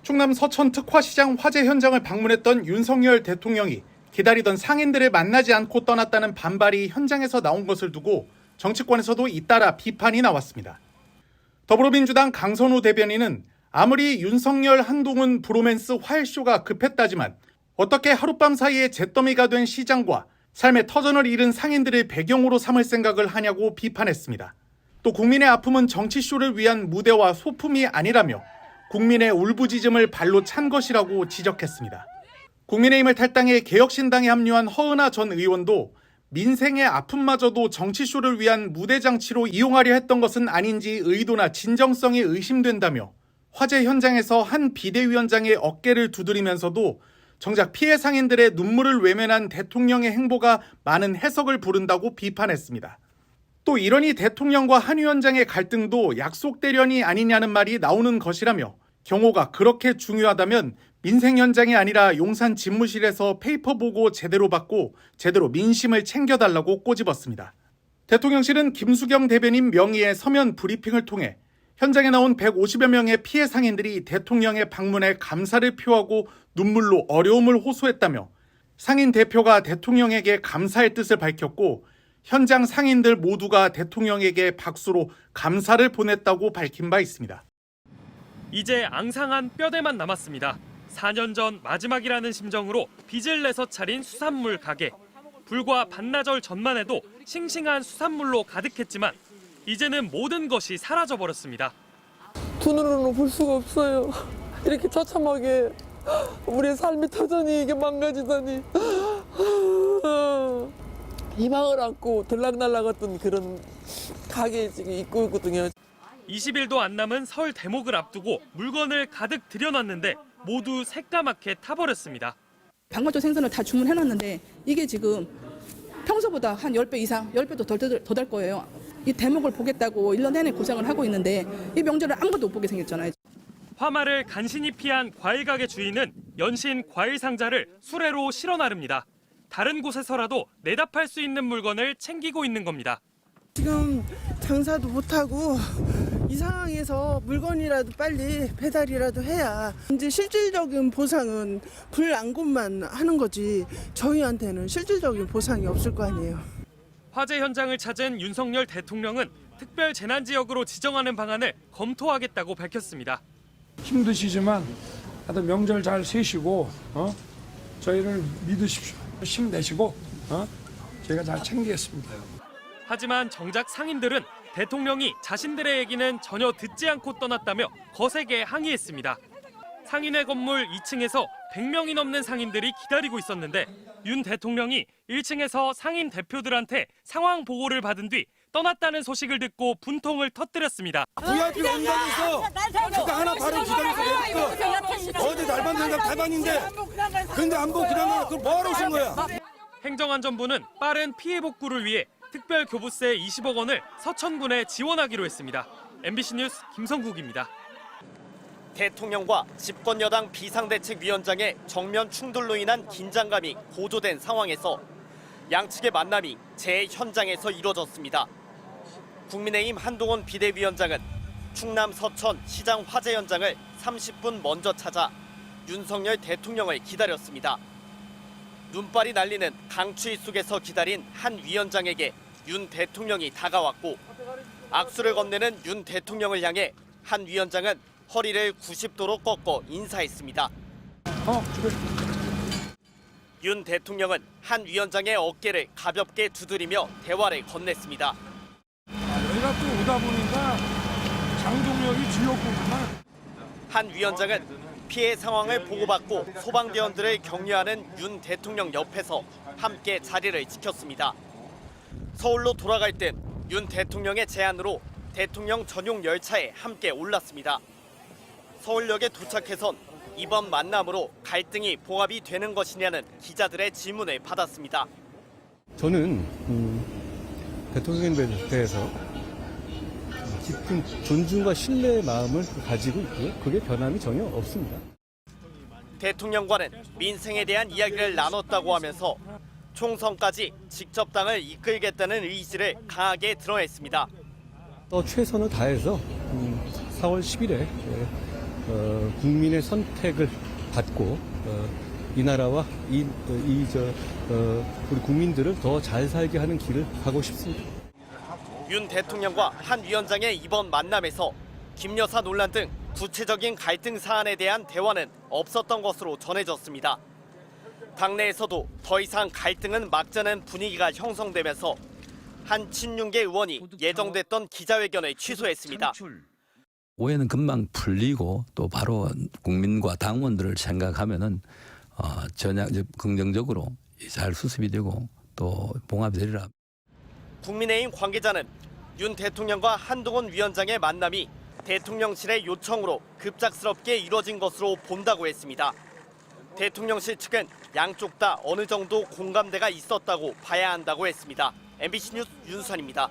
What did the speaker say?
충남 서천 특화시장 화재 현장을 방문했던 윤석열 대통령이 기다리던 상인들을 만나지 않고 떠났다는 반발이 현장에서 나온 것을 두고 정치권에서도 잇따라 비판이 나왔습니다. 더불어민주당 강선우 대변인은 아무리 윤석열 한동훈 브로맨스 화해쇼가 급했다지만 어떻게 하룻밤 사이에 잿더미가 된 시장과 삶의 터전을 잃은 상인들을 배경으로 삼을 생각을 하냐고 비판했습니다. 또 국민의 아픔은 정치쇼를 위한 무대와 소품이 아니라며 국민의 울부짖음을 발로 찬 것이라고 지적했습니다. 국민의힘을 탈당해 개혁신당에 합류한 허은하 전 의원도 민생의 아픔마저도 정치쇼를 위한 무대장치로 이용하려 했던 것은 아닌지 의도나 진정성이 의심된다며 화재 현장에서 한 비대위원장의 어깨를 두드리면서도 정작 피해 상인들의 눈물을 외면한 대통령의 행보가 많은 해석을 부른다고 비판했습니다. 또 이러니 대통령과 한 위원장의 갈등도 약속 대련이 아니냐는 말이 나오는 것이라며 경호가 그렇게 중요하다면 민생 현장이 아니라 용산 집무실에서 페이퍼 보고 제대로 받고 제대로 민심을 챙겨달라고 꼬집었습니다. 대통령실은 김수경 대변인 명의의 서면 브리핑을 통해 현장에 나온 150여 명의 피해 상인들이 대통령의 방문에 감사를 표하고 눈물로 어려움을 호소했다며 상인 대표가 대통령에게 감사의 뜻을 밝혔고 현장 상인들 모두가 대통령에게 박수로 감사를 보냈다고 밝힌 바 있습니다. 이제 앙상한 뼈대만 남았습니다. 4년 전 마지막이라는 심정으로 빚을 내서 차린 수산물 가게. 불과 반나절 전만 해도 싱싱한 수산물로 가득했지만 이제는 모든 것이 사라져버렸습니다. 눈으로는 볼 수가 없어요. 이렇게 처참하게 우리의 삶의 터전이 이게 망가지다니. 희망을 안고 들락날락했던 그런 가게에 지금 있고 있거든요. 20일도 안 남은 설 대목을 앞두고 물건을 가득 들여놨는데 모두 새까맣게 타버렸습니다. 방건조 생선을 다 주문해놨는데 이게 지금 평소보다 한 10배 이상, 10배도 더 될 거예요. 이 대목을 보겠다고 1년 내내 고생을 하고 있는데 이 명절을 아무것도 못 보게 생겼잖아요. 화마를 간신히 피한 과일 가게 주인은 연신 과일 상자를 수레로 실어 나릅니다. 다른 곳에서라도 내다팔 수 있는 물건을 챙기고 있는 겁니다. 지금 장사도 못하고 이 상황에서 물건이라도 빨리 배달이라도 해야 이제 실질적인 보상은 불안곤만 하는 거지 저희한테는 실질적인 보상이 없을 거 아니에요. 화재 현장을 찾은 윤석열 대통령은 특별 재난지역으로 지정하는 방안을 검토하겠다고 밝혔습니다. 힘드시지만 하여튼 명절 잘 세시고 저희를 믿으십시오. 힘내시고 저희가 잘 챙기겠습니다. 하지만 정작 상인들은 대통령이 자신들의 얘기는 전혀 듣지 않고 떠났다며 거세게 항의했습니다. 상인회 건물 2층에서 100명이 넘는 상인들이 기다리고 있었는데 윤 대통령이 1층에서 상인 대표들한테 상황 보고를 받은 뒤 떠났다는 소식을 듣고 분통을 터뜨렸습니다. VIP 원장에서 그거 하나 바로 기다려서 어디 날 만든 건 대만인데 근데 안 보고 그냥 그걸 뭐하러 오신 거야? 행정안전부는 빠른 피해 복구를 위해 특별 교부세 20억 원을 서천군에 지원하기로 했습니다. MBC 뉴스 김성국입니다. 대통령과 집권여당 비상대책위원장의 정면 충돌로 인한 긴장감이 고조된 상황에서 양측의 만남이 재현장에서 이뤄졌습니다. 국민의힘 한동훈 비대위원장은 충남 서천 시장 화재 현장을 30분 먼저 찾아 윤석열 대통령을 기다렸습니다. 눈발이 날리는 강추위 속에서 기다린 한 위원장에게 윤 대통령이 다가왔고 악수를 건네는 윤 대통령을 향해 한 위원장은 허리를 90도로 꺾어 인사했습니다. 윤 대통령은 한 위원장의 어깨를 가볍게 두드리며 대화를 건넸습니다. 여기가 또 오다 보니까 장동혁이 지역구구만. 한 위원장은 피해 상황을 보고받고 소방대원들을 격려하는 윤 대통령 옆에서 함께 자리를 지켰습니다. 서울로 돌아갈 땐 윤 대통령의 제안으로 대통령 전용 열차에 함께 올랐습니다. 서울역에 도착해선 이번 만남으로 갈등이 봉합이 되는 것이냐는 기자들의 질문을 받았습니다. 저는 대통령에 대해서 깊은 존중과 신뢰의 마음을 가지고 있고요. 그게 변함이 전혀 없습니다. 대통령과는 민생에 대한 이야기를 나눴다고 하면서 총선까지 직접 당을 이끌겠다는 의지를 강하게 드러냈습니다. 최선을 다해서 4월 10일에 국민의 선택을 받고 이 나라와 우리 국민들을 더 잘 살게 하는 길을 가고 싶습니다. 윤 대통령과 한 위원장의 이번 만남에서 김 여사 논란 등 구체적인 갈등 사안에 대한 대화는 없었던 것으로 전해졌습니다. 당내에서도 더 이상 갈등은 막자는 분위기가 형성되면서 한 친윤계 의원이 예정됐던 기자회견을 취소했습니다. 오해는 금방 풀리고 또 바로 국민과 당원들을 생각하면은 전혀 긍정적으로 잘 수습이 되고 또 봉합이 되리라. 국민의힘 관계자는 윤 대통령과 한동훈 위원장의 만남이 대통령실의 요청으로 급작스럽게 이뤄진 것으로 본다고 했습니다. 대통령실 측은 양쪽 다 어느 정도 공감대가 있었다고 봐야 한다고 했습니다. MBC 뉴스 윤수환입니다.